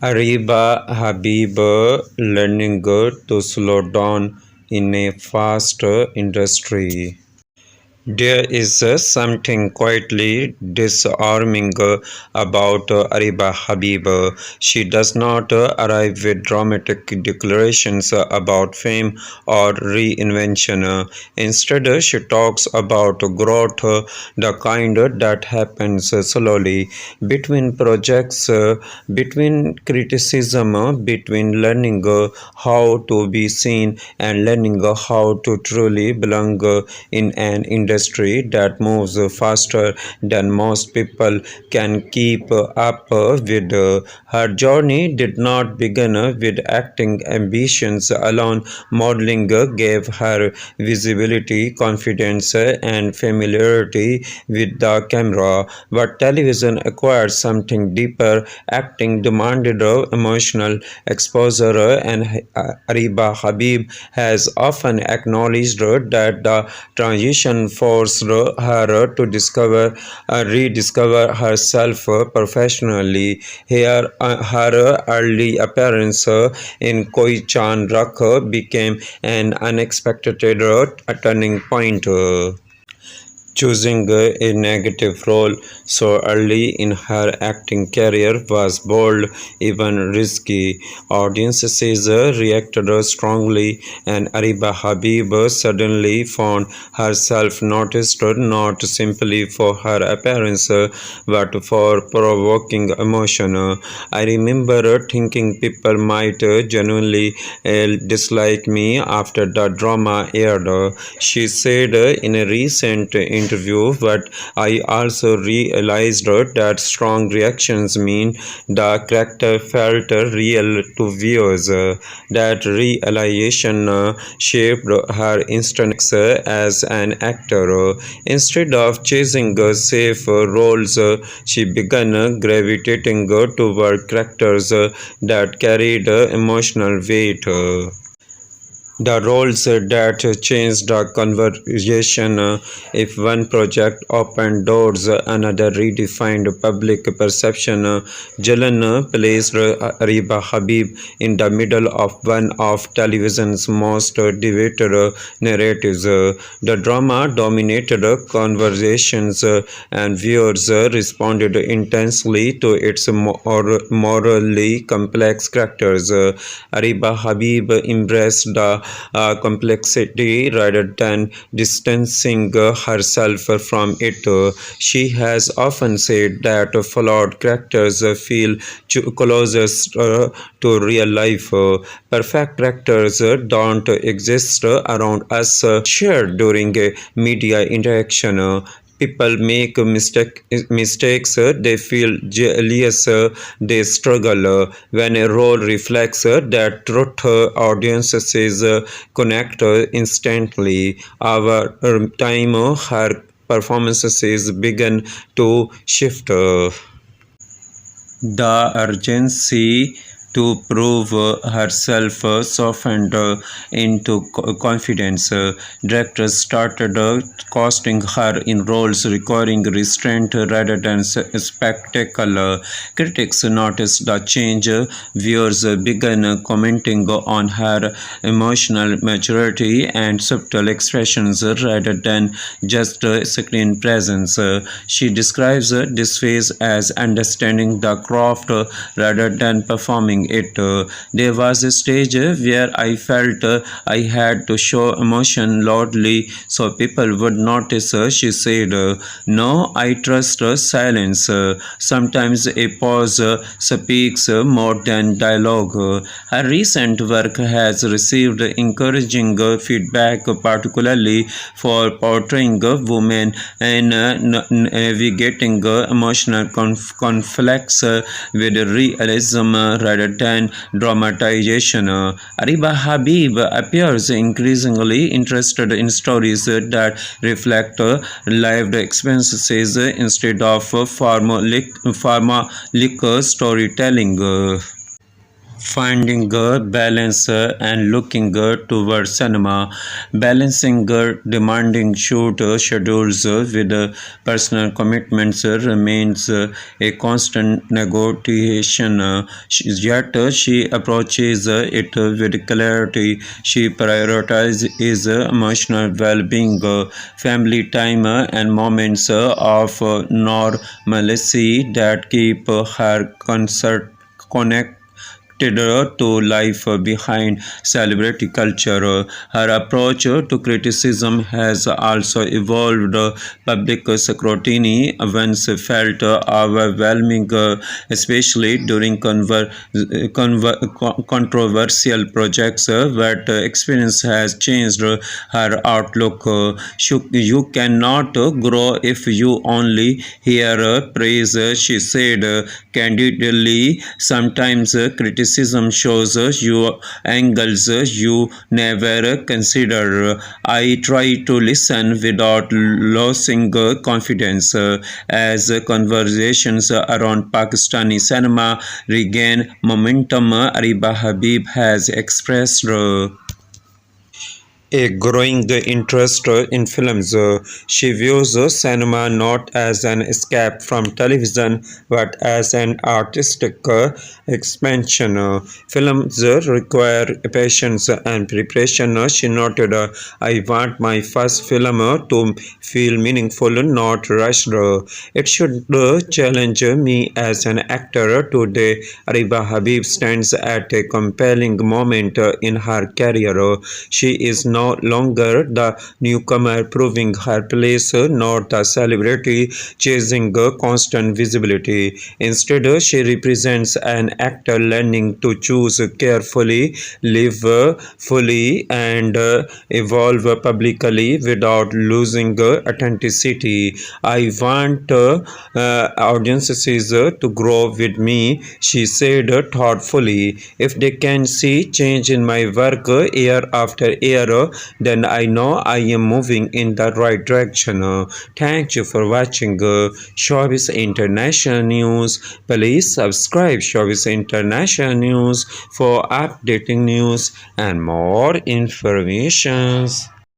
Areeba Habib learning to slow down in a fast industry. There is something quietly disarming about Areeba Habib. She does not arrive with dramatic declarations about fame or reinvention. Instead, she talks about growth, the kind that happens slowly between projects, between criticism, between learning how to be seen and learning how to truly belong in an industry that moves faster than most people can keep up with. Her journey did not begin with acting ambitions alone. Modeling gave her visibility, confidence, and familiarity with the camera, but television acquired something deeper. Acting demanded emotional exposure, and Areeba Habib has often acknowledged that the transition forced her to rediscover herself professionally. Here, her early appearance in Koi Chan Rakh became an unexpected turning point. Choosing a negative role so early in her acting career was bold, even risky. Audiences reacted strongly, and Areeba Habib suddenly found herself noticed not simply for her appearance but for provoking emotion. I remember thinking people might genuinely dislike me after the drama aired. She said in a recent interview, but I also realized that strong reactions mean the character felt real to viewers. That realization shaped her instincts as an actor. Instead of chasing safe roles, she began gravitating toward characters that carried emotional weight. The roles that changed the conversation. If one project opened doors, another redefined public perception. Jalan placed Areeba Habib in the middle of one of television's most debated narratives. The drama dominated conversations, and viewers responded intensely to its morally complex characters. Areeba Habib embraced the complexity rather than distancing herself from it. She has often said that flawed characters feel closest to real life. Perfect characters don't exist around us, shared during a media interaction. People make mistakes, they feel jealous, they struggle. When a role reflects that truth, audiences connect instantly. Our time, her performances begin to shift. The urgency to prove herself softened into confidence. Directors started casting her in roles requiring restraint rather than spectacle. Critics noticed the change. Viewers began commenting on her emotional maturity and subtle expressions rather than just screen presence. She describes this phase as understanding the craft rather than performing it. There was a stage where I felt I had to show emotion loudly so people would notice, she said. No, I trust silence. Sometimes a pause speaks more than dialogue. Her recent work has received encouraging feedback, particularly for portraying women and navigating emotional conflicts with realism rather than dramatization. Areeba Habib appears increasingly interested in stories that reflect lived experiences instead of formalic storytelling. finding a balance and looking towards cinema, balancing demanding shoot schedules with personal commitments remains a constant negotiation. Yet she approaches it with clarity. She prioritizes emotional well-being, family time, and moments of normalcy that keep her concert connect to life behind celebrity culture. Her approach to criticism has also evolved. Public scrutiny once felt overwhelming, especially during controversial projects, but experience has changed her outlook. You cannot grow if you only hear praise, she said candidly. Sometimes criticism shows you angles you never consider. I try to listen without losing confidence. As conversations around Pakistani cinema regain momentum, Areeba Habib has expressed a growing interest in films. She views cinema not as an escape from television but as an artistic expansion. Films require patience and preparation. She noted, I want my first film to feel meaningful, not rushed. It should challenge me as an actor. Today, Areeba Habib stands at a compelling moment in her career. She is no longer the newcomer proving her place, not the celebrity chasing constant visibility. Instead, she represents an actor learning to choose carefully, live fully, and evolve publicly without losing authenticity. I want audiences to grow with me, she said thoughtfully. If they can see change in my work year after year, then I know I am moving in the right direction. Thank you for watching Showbiz International News. Please subscribe Showbiz International News for updating news and more informations.